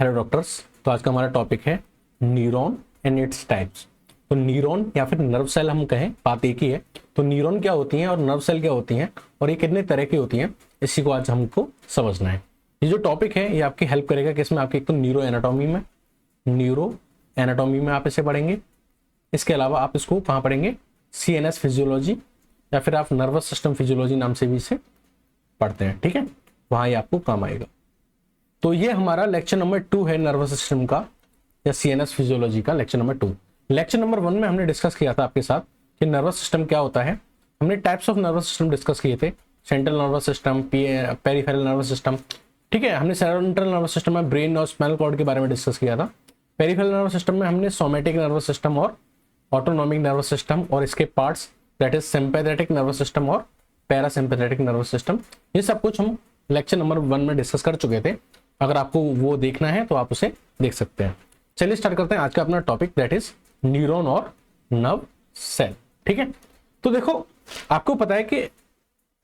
Hello doctors. तो आज का हमारा टॉपिक है न्यूरॉन एंड इट्स टाइप्स। तो न्यूरॉन या फिर नर्व सेल हम कहें, बात एक ही है। तो न्यूरॉन क्या होती हैं और नर्व सेल क्या होती हैं और ये कितने तरह की होती हैं, इसी को आज हमको समझना है। ये जो टॉपिक है ये आपकी हेल्प करेगा कि इसमें आपकी एक तो न्यूरो एनाटॉमी में आप इसे पढ़ेंगे। इसके अलावा आप इसको कहाँ पढ़ेंगे, CNS फिजियोलॉजी या फिर आप नर्वस सिस्टम फिजियोलॉजी नाम से भी इसे पढ़ते हैं, ठीक है। वहाँ ये आपको काम आएगा। तो ये हमारा लेक्चर नंबर 2 है नर्वस सिस्टम का या CNS फिजियोलॉजी का लेक्चर नंबर 2। लेक्चर नंबर 1 में हमने डिस्कस किया था आपके साथ कि नर्वस सिस्टम क्या होता है। हमने types of nervous system discuss किए थे, central nervous system, peripheral nervous system, ठीक है। हमने सेंट्रल नर्वस सिस्टम में ब्रेन और स्पाइनल कॉर्ड के बारे में डिस्कस किया था। पेरिफेरल नर्वस सिस्टम में हमने सोमेटिक नर्वस सिस्टम और ऑटोनॉमिक नर्वस सिस्टम और इसके parts, that is sympathetic nervous system और पैरासिम्पैथेटिक नर्वस सिस्टम, ये सब कुछ हम लेक्चर नंबर 1 में डिस्कस कर चुके थे। अगर आपको वो देखना है तो आप उसे देख सकते हैं। चलिए स्टार्ट करते हैं आज का अपना टॉपिक, दैट इज न्यूरॉन और नर्व सेल, ठीक है। तो देखो, आपको पता है कि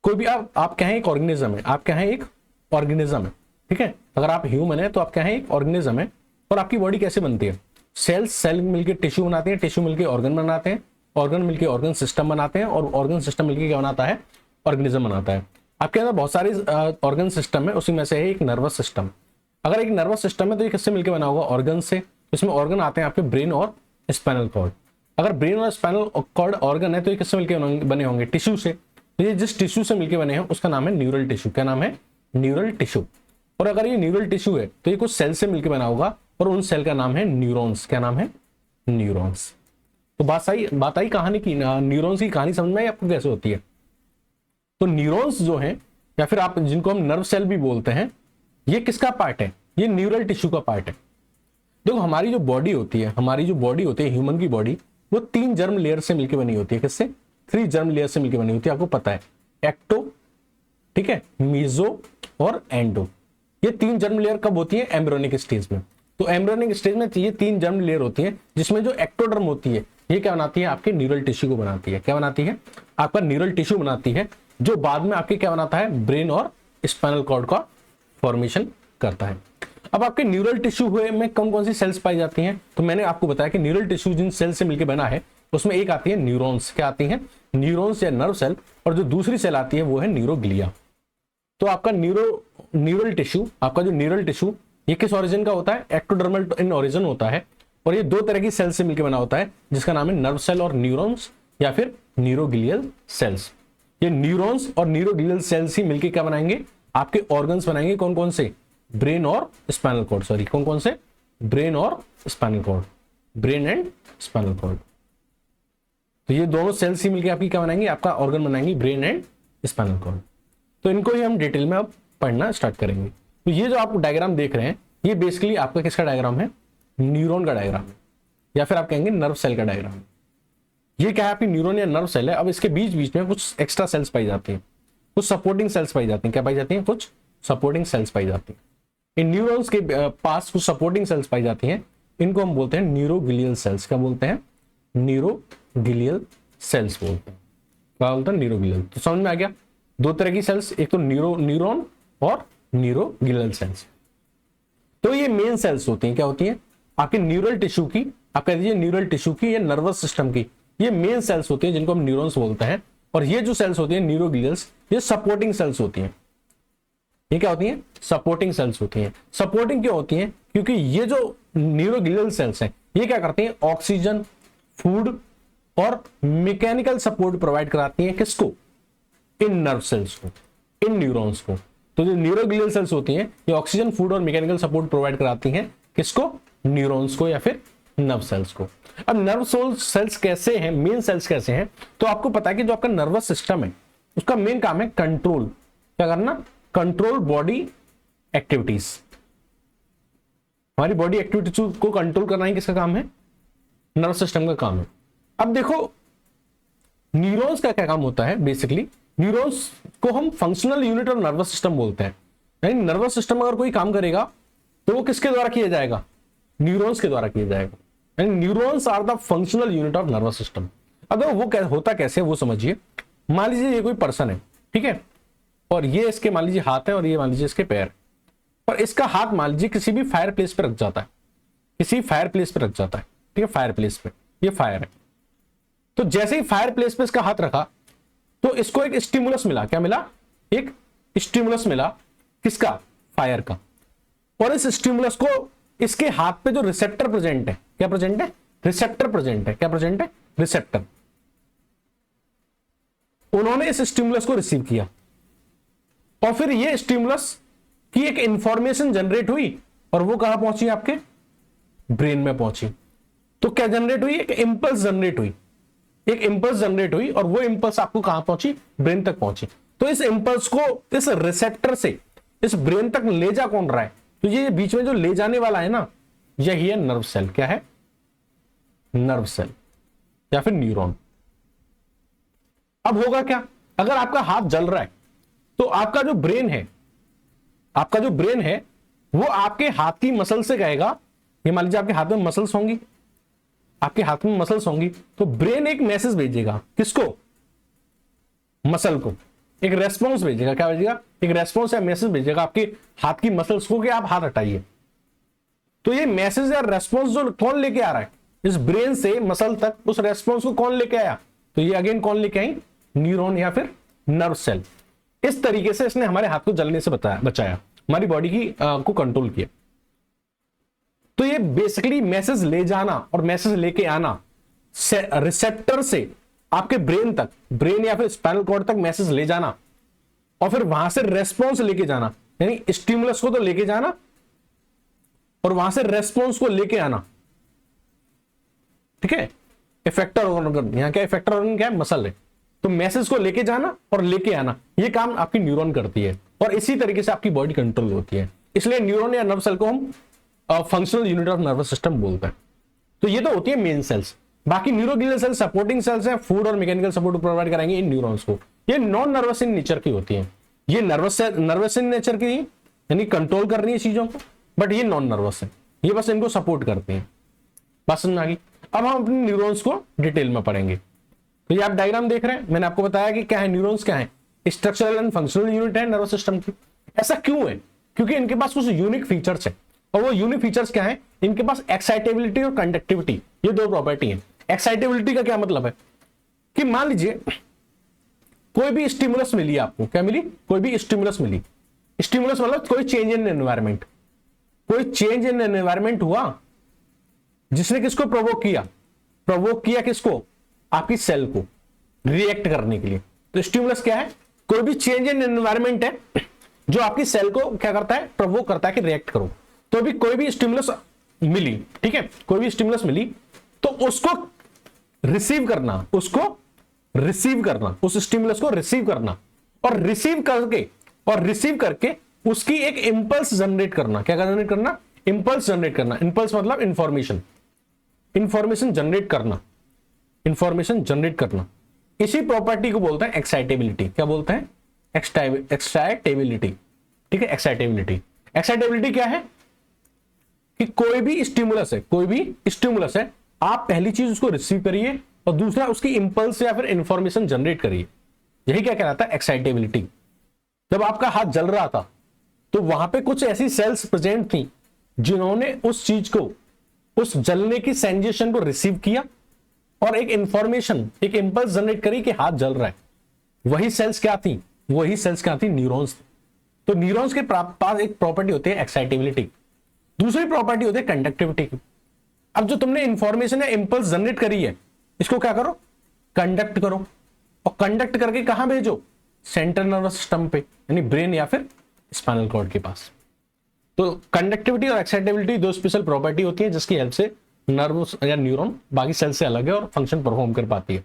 कोई भी आप क्या है, एक ऑर्गेनिज्म है। आप क्या है, एक ऑर्गेनिज्म है, ठीक है। अगर आप ह्यूमन है तो आप क्या है, एक ऑर्गेनिज्म है। और आपकी बॉडी कैसे बनती है, सेल मिलकर टिश्यू बनाते हैं, टिश्यू मिलकर ऑर्गन बनाते हैं, ऑर्गन मिलकर ऑर्गन सिस्टम बनाते हैं और ऑर्गन सिस्टम मिलकर क्या बनाता है, ऑर्गेनिज्म बनाता है। आपके अंदर बहुत सारे ऑर्गन सिस्टम है, उसी में से है एक नर्वस सिस्टम। अगर एक नर्वस सिस्टम है तो ये किससे मिलकर बना होगा, ऑर्गन से। इसमें ऑर्गन आते हैं आपके ब्रेन और स्पाइनल कॉर्ड। अगर ब्रेन और स्पाइनल कॉर्ड ऑर्गन है तो ये किससे मिलकर बने होंगे, टिश्यू से। तो ये जिस टिश्यू से मिलकर बने हैं उसका नाम है न्यूरल टिश्यू। क्या नाम है, न्यूरल टिश्यू। और अगर ये न्यूरल टिश्यू है तो ये कुछ सेल से मिलकर बना होगा और उन सेल का नाम है न्यूरॉन्स। क्या नाम है, न्यूरॉन्स। तो बात आई कहानी की, न्यूरॉन्स की कहानी समझ में आई आपको कैसे होती है। तो न्यूरॉन्स जो हैं या फिर आप जिनको हम नर्व सेल भी बोलते हैं, ये किसका पार्ट है, ये न्यूरल टिश्यू का पार्ट है। देखो, हमारी जो बॉडी होती है ह्यूमन की बॉडी, वो 3 जर्म लेयर से मिलकर बनी होती है। किससे, 3 जर्म लेयर से मिलकर बनी होती है। आपको पता है, एक्टो, ठीक है, मीजो और एंडो। ये 3 जर्म लेयर कब होती है, एम्ब्रियोनिक स्टेज में। तो एम्ब्रियोनिक स्टेज में ये 3 जर्म लेयर होती है, जिसमें जो एक्टोडर्म होती है ये क्या बनाती है, आपके न्यूरल टिश्यू को बनाती है। क्या बनाती है, आपका न्यूरल टिश्यू बनाती है, जो बाद में आपके क्या बनाता है, ब्रेन और स्पाइनल कॉर्ड का फॉर्मेशन करता है। अब आपके न्यूरल टिश्यू हुए में कौन कौन सी सेल्स पाई जाती हैं, तो मैंने आपको बताया कि न्यूरल टिश्यू जिन सेल से मिलकर बना है उसमें एक आती है न्यूरॉन्स। क्या आती है, न्यूरॉन्स या नर्व सेल। और जो दूसरी सेल आती है वो है न्यूरोग्लिया। तो आपका न्यूरल टिश्यू, आपका जो न्यूरल टिश्यू ये किस ओरिजिन का होता है, एक्टोडर्मल इन ओरिजिन होता है। और ये 2 तरह की सेल से मिलकर बना होता है, जिसका नाम है नर्व सेल और न्यूरॉन्स या फिर न्यूरोग्लियल सेल्स। ये न्यूरॉन्स और न्यूरोग्लियल सेल्स ही मिलकर क्या बनाएंगे, आपके ऑर्गन्स बनाएंगे। कौन कौन से, ब्रेन और स्पाइनल कॉर्ड, सॉरी कौन कौन से, ब्रेन और spinal cord, brain and spinal cord. तो ये दोनों सेल्स ही मिलकर आपकी क्या बनाएंगे, आपका ऑर्गन बनाएंगे, ब्रेन एंड स्पाइनल कॉर्ड। तो इनको ही हम डिटेल में अब पढ़ना स्टार्ट करेंगे। तो ये जो आप डायग्राम देख रहे हैं ये बेसिकली आपका किसका डायग्राम है, न्यूरॉन का डायग्राम है, या फिर आप कहेंगे नर्व सेल का डायग्राम है। ये क्या है, आपकी न्यूरॉन या नर्व सेल है। अब इसके बीच बीच में कुछ एक्स्ट्रा सेल्स पाई जाती हैं, कुछ सपोर्टिंग सेल्स पाई जाती हैं। क्या पाई जाती हैं, कुछ सपोर्टिंग सेल्स पाई जाती हैं। इन न्यूरॉन्स के पास कुछ सपोर्टिंग सेल्स पाई जाती हैं, इनको हम बोलते हैं न्यूरोग्लियल सेल्स। क्या बोलते हैं, न्यूरोग्लियल सेल्स बोलते हैं। क्या बोलते हैं, न्यूरोग्लियल। तो समझ में आ गया, 2 तरह की सेल्स, एक तो न्यूरॉन और न्यूरोग्लियल सेल्स। तो ये मेन सेल्स होती हैं, क्या होती हैं, आपके न्यूरल टिश्यू की, आप कह दीजिए न्यूरल टिश्यू की या नर्वस सिस्टम की, ये मेन सेल्स होती हैं जिनको हम न्यूरॉन्स बोलते हैं। और ये जो सेल्स होती हैं न्यूरोग्लियल्स, ये सपोर्टिंग सेल्स होती हैं। ये क्या होती हैं, सपोर्टिंग सेल्स होती हैं। सपोर्टिंग क्यों होती हैं, क्योंकि ये जो न्यूरोग्लियल सेल्स हैं ये क्या करती हैं, ऑक्सीजन, फूड और मैकेनिकल सपोर्ट प्रोवाइड कराती हैं। किसको, इन नर्व सेल्स को, इन न्यूरॉन्स को। तो जो न्यूरोग्लियल सेल्स होती हैं ये ऑक्सीजन, फूड और मैकेनिकल सपोर्ट प्रोवाइड कराती हैं। किसको, न्यूरॉन्स को या फिर नर्व सेल्स को। अब नर्व सेल्स कैसे हैं, मेन सेल्स कैसे हैं, तो आपको पता है कि जो आपका नर्वस सिस्टम है उसका मेन काम है कंट्रोल। क्या करना, कंट्रोल बॉडी एक्टिविटीज। हमारी बॉडी एक्टिविटीज को कंट्रोल करना ही किसका काम है, नर्व सिस्टम का काम है। अब देखो, न्यूरॉन्स का क्या काम होता है, बेसिकली न्यूरॉन्स को हम functional unit of nervous system बोलते हैं। यानी नर्वस सिस्टम अगर कोई काम करेगा तो वो किसके द्वारा किया जाएगा, न्यूरॉन्स के द्वारा किया जाएगा। यानी neurons are the functional unit of nervous system. अब वो होता कैसे, वो समझिए। मान लीजिए ये कोई पर्सन है, ठीक है, और ये इसके मान लीजिए हाथ है और ये मान लीजिए इसके पैर। और इसका हाथ मान लीजिए किसी भी फायर प्लेस पे रख जाता है, किसी फायर प्लेस पे रख जाता है, ठीक है, फायर प्लेस पे, ये फायर है। तो जैसे ही फायर प्लेस पे इसका हाथ रखा तो इसको एक स्टिमुलस मिला, क्या मिला, एक स्टिमुलस मिला, किसका, फायर का। और इस स्टिमुलस को इसके हाथ पे जो रिसेप्टर प्रेजेंट है, क्या प्रेजेंट है, रिसेप्टर प्रेजेंट है, क्या प्रेजेंट है, रिसेप्टर, उन्होंने इस स्टिमुलस को रिसीव किया और फिर ये स्टिमुलस की एक इंफॉर्मेशन जनरेट हुई और वो कहां पहुंची, आपके ब्रेन में पहुंची। तो क्या जनरेट हुई, एक इंपल्स जनरेट हुई, एक इंपल्स जनरेट हुई और वो इंपल्स आपको कहां पहुंची, ब्रेन तक पहुंची। तो इस इंपल्स को इस रिसेप्टर से इस ब्रेन तक ले जा कौन रहा है, तो ये बीच में जो ले जाने वाला है ना, यही है नर्व सेल। क्या है, नर्व सेल या फिर न्यूरॉन। अब होगा क्या, अगर आपका हाथ जल रहा है तो आपका जो ब्रेन है, आपका जो ब्रेन है वो आपके हाथ की मसल से कहेगा, ये मान लीजिए आपके हाथ में मसल्स होंगी, आपके हाथ में मसल्स होंगी, तो ब्रेन एक मैसेज भेजेगा, किसको, मसल को, एक रेस्पॉन्स भेजेगा, क्या भेजेगा, एक रेस्पॉन्स या मैसेज भेजेगा आपके हाथ की मसल्स को कि आप हाथ हटाइए। तो ये मैसेज या रेस्पॉन्स जो कौन लेके आ रहा है इस ब्रेन से मसल तक, उस रेस्पॉन्स को कौन लेके आया, तो ये अगेन कौन लेके आई, न्यूरॉन या फिर नर्व सेल। इस तरीके से इसने हमारे हाथ को जलने से बचाया, हमारी बॉडी की को कंट्रोल किया। तो ये बेसिकली मैसेज ले जाना और मैसेज लेके आना रिसेप्टर से आपके ब्रेन तक, ब्रेन या फिर स्पाइनल कॉर्ड तक मैसेज ले जाना और फिर वहां से रेस्पॉन्स लेके जाना, यानी स्टिमुलस को तो लेके जाना और वहां से रेस्पॉन्स को लेके आना, ठीक है। इफेक्टर ऑर्गन, यहां क्या इफेक्टर ऑर्गन, क्या है, मसल है। तो मैसेज को लेके जाना और लेके आना, ये काम आपकी न्यूरॉन करती है और इसी तरीके से आपकी बॉडी कंट्रोल होती है। इसलिए न्यूरॉन या नर्व सेल को हम functional unit of nervous system बोलते हैं। तो ये तो होती है मेन सेल्स। बाकी न्यूरोग्लियल सेल्स सपोर्टिंग सेल्स हैं, फूड और मैकेनिकल सपोर्ट प्रोवाइड कराएंगे इन न्यूरॉन्स को। ये नॉन नर्वस इन नेचर की होती है, ये नर्वस इन नेचर की यानी कंट्रोल कर रही है चीजों को, बट ये नॉन नर्वस है, ये बस इनको सपोर्ट करते हैं। बात समझ में आ गई। अब हम अपने न्यूरॉन्स को डिटेल में पढ़ेंगे। तो ये आप डायग्राम देख रहे हैं, मैंने आपको बताया कि क्या है न्यूरॉन्स, क्या है स्ट्रक्चरल एंड फंक्शनल यूनिट है नर्वस सिस्टम की। ऐसा क्यों है, क्योंकि इनके पास कुछ यूनिक फीचर्स है और वो यूनिक फीचर्स क्या है, इनके पास एक्साइटेबिलिटी और कंडक्टिविटी, ये दो प्रॉपर्टी है। एक्साइटेबिलिटी का क्या मतलब है कि मान लीजिए कोई भी स्टिमुलस मिली आपको, क्या मिली, कोई भी स्टिमुलस मिली, स्टिमुलस मतलब कोई चेंज इन एनवायरमेंट, कोई चेंज इन एनवायरमेंट हुआ जिसने किसको प्रोवोक किया किसको, आपकी सेल को रिएक्ट करने के लिए। तो स्टिमुलस क्या है, कोई भी चेंज इन एनवायरमेंट है जो आपकी सेल को क्या करता है, प्रोवोक करता है कि रिएक्ट करो। तो अभी कोई भी स्टिमुलस मिली, ठीक है, कोई भी स्टिमुलस मिली तो उसको रिसीव करना, उस स्टिमुलस को रिसीव करना और रिसीव करके उसकी एक इंपल्स जनरेट करना। क्या जनरेट करना, इंपल्स जनरेट करना। इंपल्स मतलब इंफॉर्मेशन जनरेट करना। इसी प्रॉपर्टी को बोलते हैं एक्साइटेबिलिटी। क्या बोलते हैं, एक्साइटेबिलिटी, ठीक है, एक्साइटेबिलिटी क्या है कि कोई भी स्टिमुलस है, आप पहली चीज उसको रिसीव करिए और दूसरा उसकी इंपल्स या फिर इंफॉर्मेशन जनरेट करिए। यही क्या कहलाता है, एक्साइटेबिलिटी। जब आपका हाथ जल रहा था तो वहां पे कुछ ऐसी सेल्स प्रेजेंट थी जिन्होंने उस चीज को, उस जलने की सेंसेशन को रिसीव किया और एक इंफॉर्मेशन, एक इंपल्स जनरेट करी कि हाथ जल रहा है। वही सेल्स क्या थी, न्यूरॉन्स। तो न्यूरॉन्स के पास एक प्रॉपर्टी होती है एक्साइटेबिलिटी, दूसरी प्रॉपर्टी होती है कंडक्टिविटी की। अब जो तुमने इंफॉर्मेशन या इंपल्स जनरेट करी है, इसको क्या करो, कंडक्ट करो, और कंडक्ट करके कहां भेजो, सेंट्रल नर्वस सिस्टम पे, यानी ब्रेन या फिर स्पाइनल कॉर्ड के पास। तो कंडक्टिविटी और एक्साइटेबिलिटी दो स्पेशल प्रॉपर्टी होती है जिसकी हेल्प से नर्व या न्यूरॉन बाकी सेल से अलग है और फंक्शन परफॉर्म कर पाती है।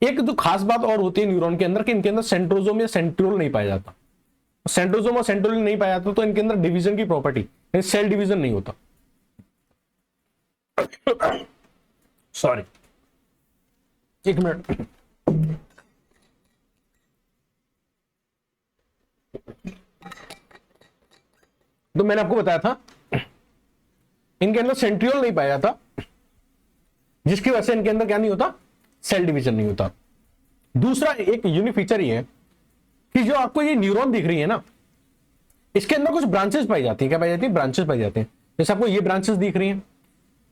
एक जो खास बात और होती है न्यूरॉन के अंदर कि इनके अंदर सेंट्रोजोम या सेंट्रियोल नहीं पाया जाता। सेंट्रोजोम और सेंट्रियोल नहीं पाया जाता तो इनके अंदर डिवीजन की प्रॉपर्टी, सेल डिवीजन नहीं होता। सॉरी, एक मिनट। तो मैंने आपको बताया था इनके अंदर सेंट्रियोल नहीं पाया जाता, जिसकी वजह से इनके अंदर क्या नहीं होता, सेल डिवीजन नहीं होता। दूसरा एक यूनिक फीचर ये है कि जो आपको ये न्यूरॉन दिख रही है ना, इसके अंदर कुछ ब्रांचेस पाई जाती है। क्या पाई जाती है? ब्रांचेस पाई जाती है। जैसे आपको ये ब्रांचेस दिख रही हैं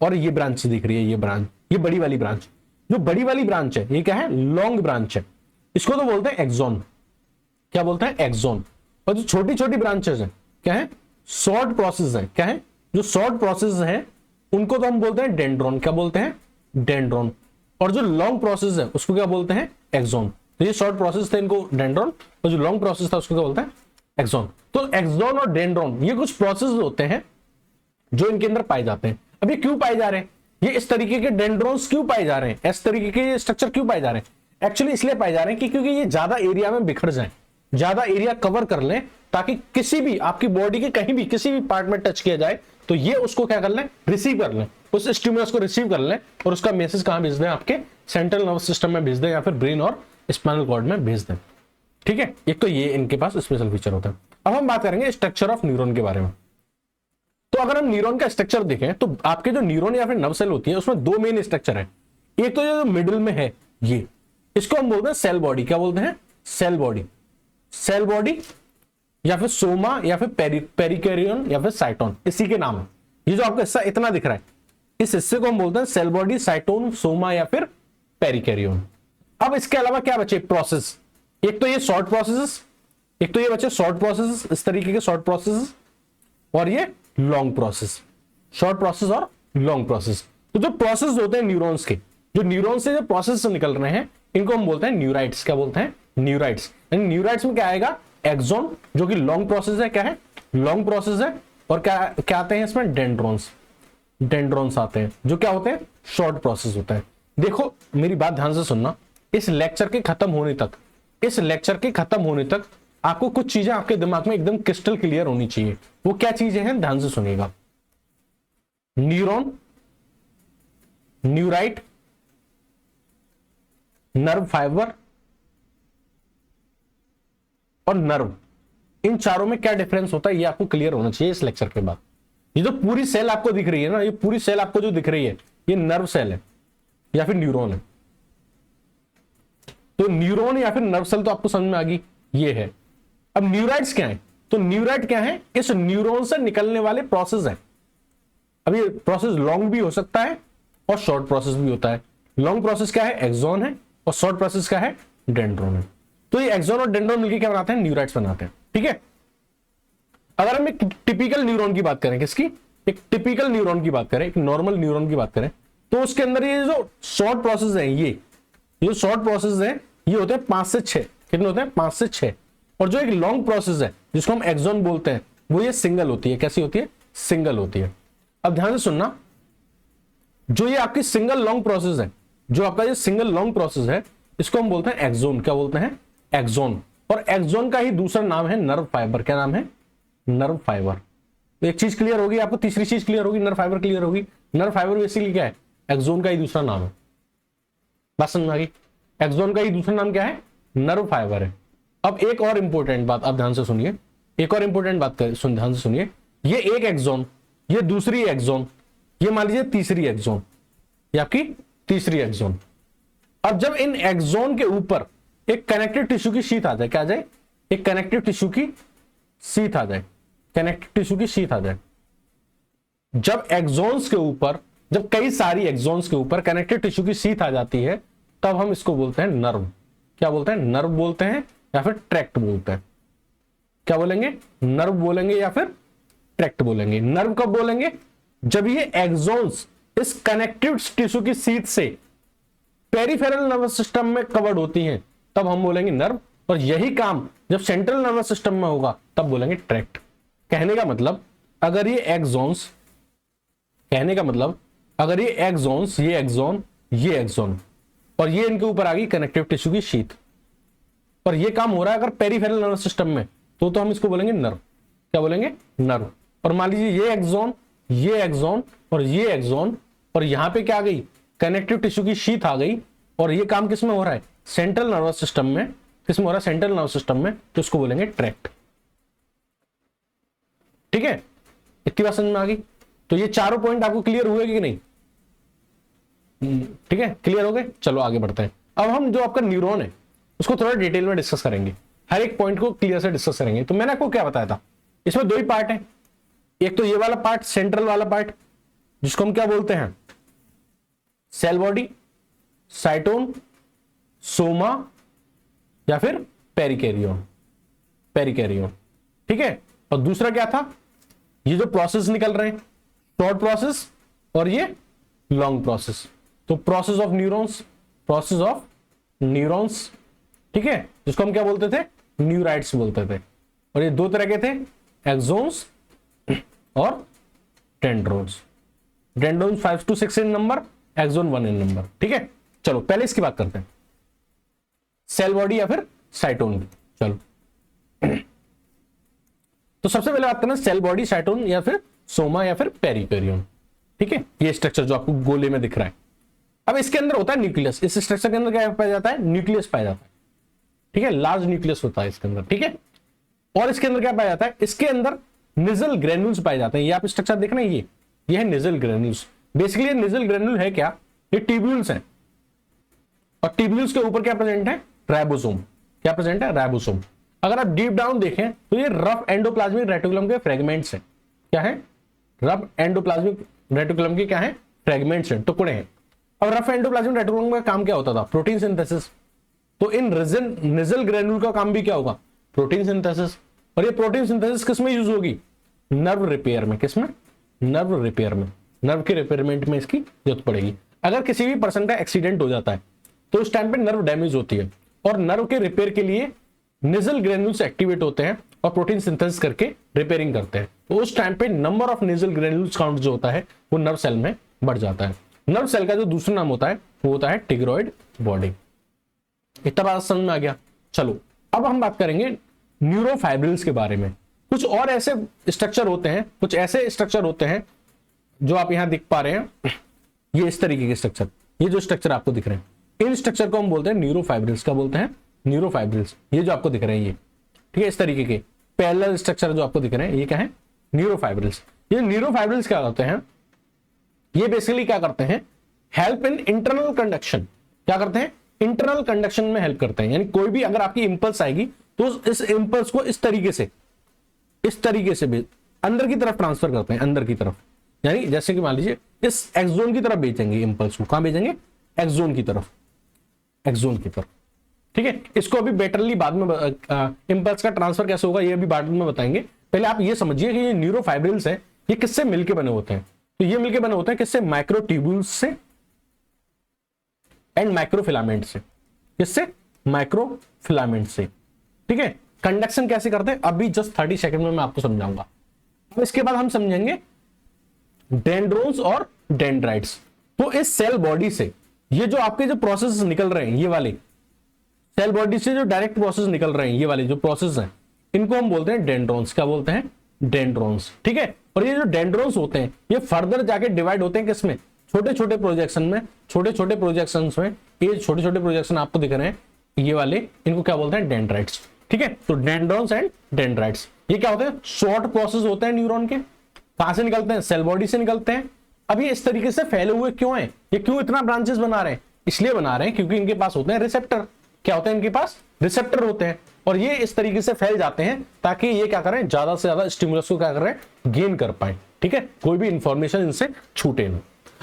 और ये ब्रांच दिख रही है, ये ब्रांच, ये बड़ी वाली ब्रांच, जो बड़ी वाली ब्रांच है ये क्या है? लॉन्ग ब्रांच है। इसको तो बोलते हैं एक्सॉन। क्या बोलते हैं? एक्सॉन। और जो छोटी छोटी ब्रांचेस हैं क्या है? शॉर्ट प्रोसेस है। क्या है? जो शॉर्ट प्रोसेस है उनको तो हम बोलते हैं डेंड्रॉन। क्या बोलते हैं? डेंड्रॉन। और जो लॉन्ग प्रोसेस है उसको क्या बोलते हैं? एक्सॉन। तो ये शॉर्ट प्रोसेस थे, इनको डेंड्रॉन, और जो लॉन्ग प्रोसेस था उसको क्या बोलते हैं? एक्सॉन। तो एक्सॉन और डेंड्रॉन ये कुछ प्रोसेस होते हैं जो इनके अंदर पाए जाते हैं। अब ये क्यों पाए जा रहे हैं? ये इस तरीके के डेंड्रॉन्स क्यों पाए जा रहे हैं? इस तरीके के स्ट्रक्चर क्यों पाए जा रहे हैं? एक्चुअली इसलिए पाए जा रहे हैं कि क्योंकि ये ज्यादा एरिया में बिखर जाए, ज्यादा एरिया कवर कर लें, ताकि किसी भी आपकी बॉडी के कहीं भी किसी भी पार्ट में टच किया जाए तो ये उसको क्या कर लें? रिसीव कर लें, उस स्टिमुलस को रिसीव कर लें और उसका मैसेज कहां भेज दें? आपके सेंट्रल नर्वस सिस्टम में भेज दें या फिर ब्रेन और स्पाइनल कॉर्ड में भेज दें। ठीक है, एक तो ये इनके पास स्पेशल फीचर होता है। अब हम बात करेंगे स्ट्रक्चर ऑफ न्यूरॉन के बारे में। तो अगर हम न्यूरॉन का स्ट्रक्चर देखें तो आपके जो न्यूरॉन या फिर नर्व सेल होती है उसमें दो मेन स्ट्रक्चर है। एक तो जो मिडिल में है ये, इसको हम बोलते हैं सेल बॉडी। क्या बोलते हैं? Cell body. सेल बॉडी या फिर सोमा या फिर पेरिकैरियन या फिर साइटोन, इसी के नाम है। ये जो आपको हिस्सा इतना दिख रहा है, इस हिस्से को हम बोलते हैं सेल बॉडी, साइटोन, सोमा या फिर पेरिकैरियन। अब इसके अलावा क्या बचे? प्रोसेस। एक तो ये शॉर्ट प्रोसेस, एक तो ये बचे शॉर्ट प्रोसेस, इस तरीके के शॉर्ट प्रोसेस, और ये लॉन्ग प्रोसेस। शॉर्ट प्रोसेस और लॉन्ग प्रोसेस। तो जो प्रोसेस होते हैं न्यूरॉन्स के, जो न्यूरॉन से जो प्रोसेस निकल रहे हैं, इनको हम बोलते हैं न्यूराइट्स। क्या बोलते हैं? न्यूराइट्स। न्यूराइट्स में क्या आएगा? एक्सॉन, जो कि लॉन्ग प्रोसेस है। क्या है? लॉन्ग प्रोसेस है। और क्या क्या आते हैं इसमें? डेंड्रॉन्स। डेंड्रॉन्स आते हैं जो क्या होते हैं? शॉर्ट प्रोसेस होता है। देखो मेरी बात ध्यान से सुनना, इस लेक्चर के खत्म होने तक, इस लेक्चर के खत्म होने तक आपको कुछ चीजें आपके दिमाग में एकदम क्रिस्टल क्लियर होनी चाहिए। वो क्या चीजें हैं? ध्यान से सुनिएगा। न्यूरॉन, न्यूराइट, नर्व फाइबर और नर्व, इन चारों में क्या डिफरेंस होता है ये आपको क्लियर होना चाहिए इस लेक्चर के बाद। ये जो पूरी सेल आपको दिख रही है ना, ये पूरी सेल आपको जो दिख रही है, ये नर्व सेल है या फिर न्यूरॉन है। तो न्यूरॉन या फिर नर्व सेल तो आपको समझ में आ गई, ये है। अब न्यूराइट्स क्या है? तो न्यूराइट क्या है? इस न्यूरॉन से निकलने वाले प्रोसेस है। अब ये प्रोसेस लॉन्ग भी हो सकता है और शॉर्ट प्रोसेस भी होता है। लॉन्ग प्रोसेस क्या है? एक्सॉन है। और शॉर्ट प्रोसेस क्या है? डेंड्रॉन है। तो ये एक्सॉन और डेंड्रॉन मिलकर क्या बनाते हैं? न्यूराइट्स बनाते हैं। ठीक है, अगर हम एक टिपिकल न्यूरॉन की बात करें, किसकी? एक टिपिकल न्यूरॉन की बात करें, एक नॉर्मल न्यूरॉन की बात करें, तो उसके अंदर ये जो शॉर्ट प्रोसेस है, ये जो शॉर्ट प्रोसेस है ये होते हैं 5 से 6। कितने होते हैं? 5 से 6। और जो एक लॉन्ग प्रोसेस है जिसको हम एक्सॉन बोलते हैं, वो ये सिंगल होती है। कैसी होती है? सिंगल होती है। अब ध्यान से सुनना, जो ये आपकी सिंगल लॉन्ग प्रोसेस है, जो आपका ये सिंगल लॉन्ग प्रोसेस है, इसको हम बोलते हैं एक्सॉन। क्या बोलते हैं? एक्सॉन। और एक्सॉन का ही दूसरा नाम है नर्व फाइबर। क्या नाम है? Nerve fibre. तो एक चीज क्लियर होगी आपको, तीसरी चीज क्लियर होगी, नर्व फाइबर क्लियर होगी। नर्व फाइबर बेसिकली क्या है? एक्सॉन का ही दूसरा नाम है। बात समझ में आ गई? एक्सॉन का ही दूसरा नाम क्या है? नर्व फाइबर है। अब एक और इंपॉर्टेंट बात आप ध्यान से सुनिए, एक और इंपॉर्टेंट बात ध्यान से सुनिए। ये एक एक्सॉन, ये दूसरी एक्सॉन, ये मान लीजिए तीसरी एक्सॉन, ये आपकी तीसरी एक्सॉन। अब जब इन एक्सॉन के ऊपर एक कनेक्टिव टिश्यू की शीट आ जाए, क्या आ जाए? एक कनेक्टिव टिश्यू की शीट आ जाए, कनेक्टिव टिश्यू की शीट आ जाए। जब एक्सॉन्स के ऊपर, जब कई सारी एक्सॉन्स के ऊपर कनेक्टिव टिश्यू की शीट आ जाती है, तब हम इसको बोलते हैं नर्व। क्या बोलते हैं? नर्व बोलते हैं या फिर ट्रैक्ट बोलते हैं। क्या बोलेंगे? नर्व बोलेंगे या फिर ट्रैक्ट बोलेंगे। नर्व कब बोलेंगे? जब ये एक्सॉन्स इस कनेक्टिव टिश्यू की शीट से पेरिफेरल नर्वस सिस्टम में कवर्ड होती हैं, तब हम बोलेंगे नर्व। और यही काम जब सेंट्रल नर्वस सिस्टम में होगा तब बोलेंगे ट्रैक्ट। कहने का मतलब अगर ये एक्सॉन्स, कहने का मतलब अगर ये एक्सॉन्स, ये एक्सॉन, ये एक्सॉन, और ये इनके ऊपर आ गई कनेक्टिव टिश्यू की शीट, और ये काम हो रहा है अगर पेरिफेरल नर्वस सिस्टम में, तो हम इसको बोलेंगे नर्व। क्या बोलेंगे? नर्व। और मान लीजिए ये एक्सॉन, ये एक्सॉन और ये एक्सॉन, और यहां पे क्या आ गई? कनेक्टिव टिश्यू की शीट आ गई, और ये काम किसमें हो रहा है? सेंट्रल नर्वस सिस्टम में। किसमें हो रहा है? सेंट्रल नर्वस सिस्टम में। तो इसको बोलेंगे ट्रैक्ट। ठीक है, इतनी बात समझ में आ गई? तो ये चारों पॉइंट आपको क्लियर हुए कि नहीं? ठीक है, क्लियर हो गए? चलो आगे बढ़ते हैं। अब हम जो आपका न्यूरॉन है उसको थोड़ा डिटेल में डिस्कस करेंगे, हर एक पॉइंट को क्लियर से डिस्कस करेंगे। तो मैंने आपको क्या बताया था इसमें दो ही पार्ट है, एक तो ये वाला पार्ट, सेंट्रल वाला पार्ट, जिसको हम क्या बोलते हैं, सेल बॉडी, साइटोन, सोमा या फिर पेरिकैरियोन, पेरिकैरियोन, ठीक है। और दूसरा क्या था, ये जो प्रोसेस निकल रहे हैं, शॉर्ट प्रोसेस और ये लॉन्ग प्रोसेस, तो process of neurons, process of neurons, ठीक है, जिसको हम क्या बोलते थे, न्यूराइट्स बोलते थे। और ये दो तरह के थे, एक्सोन्स और dendrons. Dendrons 5 to 6 in number, axon 1 in number, ठीक है। चलो पहले इसकी बात करते हैं, सेल बॉडी या फिर साइटोन की। चलो तो सबसे पहले बात करना सेल बॉडी, साइटोन या फिर सोमा या फिर पेरिकैरियोन, ठीक है। ये स्ट्रक्चर जो आपको गोले में दिख रहा है। अब इसके अंदर होता है न्यूक्लियस, इस स्ट्रक्चर के अंदर क्या पाया जाता है, न्यूक्लियस पाया जाता है, ठीक है, लार्ज न्यूक्लियस होता है इसके अंदर, ठीक है। और इसके अंदर क्या पाया जाता है, इसके अंदर निजल ग्रेन्यूल्स पाए जाते हैं। ये आप स्ट्रक्चर देख रहे हैं, ये है Nissl granules. Basically Nissl granule है क्या, ये ट्यूब्यूल्स हैं, और ट्यूब्यूल्स के ऊपर क्या प्रेजेंट है, राइबोसोम। क्या प्रेजेंट है, राइबोसोम। अगर आप डीप डाउन देखें तो ये रफ एंडोप्लाज्मिक रेटिकुलम के फ्रेगमेंट्स हैं। क्या है, रफ एंडोप्लाज्मिक रेटिकुलम के क्या है, फ्रेगमेंट्स हैं, टुकड़े हैं। अब रफ एंडोप्लाज्मिक रेटिकुलम का काम क्या होता था, प्रोटीन सिंथेसिस। तो इन निजल ग्रेन्यूल का काम भी क्या होगा, प्रोटीन सिंथेसिस। और ये प्रोटीन सिंथेसिस किस में यूज होगी, नर्व रिपेयर में। किसमें, नर्व रिपेयर में, नर्व के रिपेयरमेंट में इसकी जरूरत पड़ेगी। अगर किसी भी पर्सन का एक्सीडेंट हो जाता है तो उस टाइम पे नर्व डैमेज होती है, और नर्व के रिपेयर के लिए निजल ग्रेन्यूल्स एक्टिवेट होते हैं और प्रोटीन सिंथेसिस करके रिपेयरिंग करते हैं। तो उस टाइम पे number of Nissl granules count जो होता है वो नर्व सेल में बढ़ जाता है। नर्व सेल का जो दूसरा नाम होता है वो होता है टिग्रॉइड बॉडी। इतना बात समझ में आ गया। चलो अब हम बात करेंगे न्यूरोफाइब्रिल्स के बारे में। कुछ और ऐसे स्ट्रक्चर होते हैं, कुछ ऐसे स्ट्रक्चर होते हैं जो आप यहां दिख पा रहे हैं, ये इस तरीके के स्ट्रक्चर, ये जो स्ट्रक्चर आपको दिख रहे हैं, इन स्ट्रक्चर को हम बोलते हैं न्यूरोफाइब्रिल्स। क्या बोलते हैं, न्यूरोफाइब्रिल्स। ये जो आपको दिख रहे हैं ये, ठीक है, इस तरीके के पैरेलल स्ट्रक्चर जो आपको दिख रहे हैं ये क्या है, न्यूरोफाइब्रिल्स। ये न्यूरोफाइब्रिल्स क्या करते हैं, ये बेसिकली क्या करते हैं, हेल्प इन इंटरनल कंडक्शन। क्या करते हैं, इंटरनल कंडक्शन में हेल्प करते हैं। यानी कोई भी अगर आपकी इंपल्स आएगी तो इस इंपल्स को इस तरीके से भी अंदर की तरफ ट्रांसफर करते हैं, अंदर की तरफ। यानी जैसे कि मान लीजिए इस एक्सोन की तरफ भेजेंगे इंपल्स को, कहां भेजेंगे, एक्सोन की तरफ, एक्सोन की तरफ, ठीक है। इसको अभी बेटरली बाद में इंपल्स का ट्रांसफर कैसे होगा ये अभी बाद में बताएंगे। पहले आप ये समझिए कि ये न्यूरोफाइब्रिल्स है, ये किससे मिलके बने होते हैं। तो ये मिलके बने होते हैं किससे, माइक्रोट्यूब्यूल्स से एंड माइक्रोफिलामेंट से। किससे, माइक्रोफिलामेंट से, ठीक है। कंडक्शन कैसे करते हैं अभी जस्ट 30 सेकंड में मैं आपको समझाऊंगा। अब इसके बाद हम समझेंगे डेंड्रोन्स और डेंड्राइट्स। तो इस सेल बॉडी से ये जो आपके जो प्रोसेस निकल रहे हैं, ये वाले सेल बॉडी से जो डायरेक्ट प्रोसेस निकल रहे हैं, ये वाले जो प्रोसेस हैं, इनको हम बोलते हैं डेंड्रोन्स। क्या बोलते हैं, डेंड्रोन्स, ठीक है। और ये जो डेंड्रोन्स होते हैं ये फर्दर जाके डिवाइड होते हैं किसमें, छोटे छोटे प्रोजेक्शन में, छोटे छोटे प्रोजेक्शन में। ये छोटे छोटे प्रोजेक्शन आपको दिख रहे हैं ये वाले, इनको क्या बोलते हैं, डेंड्राइट्स, ठीक है। तो डेंड्रोन्स एंड डेंड्राइट्स ये क्या होते हैं, शॉर्ट प्रोसेस होते हैं न्यूरॉन के। कहां से निकलते हैं, सेल बॉडी से निकलते हैं। अब ये इस तरीके से फैले हुए क्यों हैं, ये क्यों इतना ब्रांचेस बना रहे हैं, इसलिए बना रहे हैं क्योंकि इनके पास होते हैं रिसेप्टर। क्या होते हैं, इनके पास रिसेप्टर होते हैं, और ये इस तरीके से फैल जाते हैं ताकि ये क्या करें, ज्यादा से ज्यादा स्टिमुलस को क्या कर रहे हैं, गेन कर पाए, ठीक है, कोई भी इंफॉर्मेशन इनसे छूटे नहीं।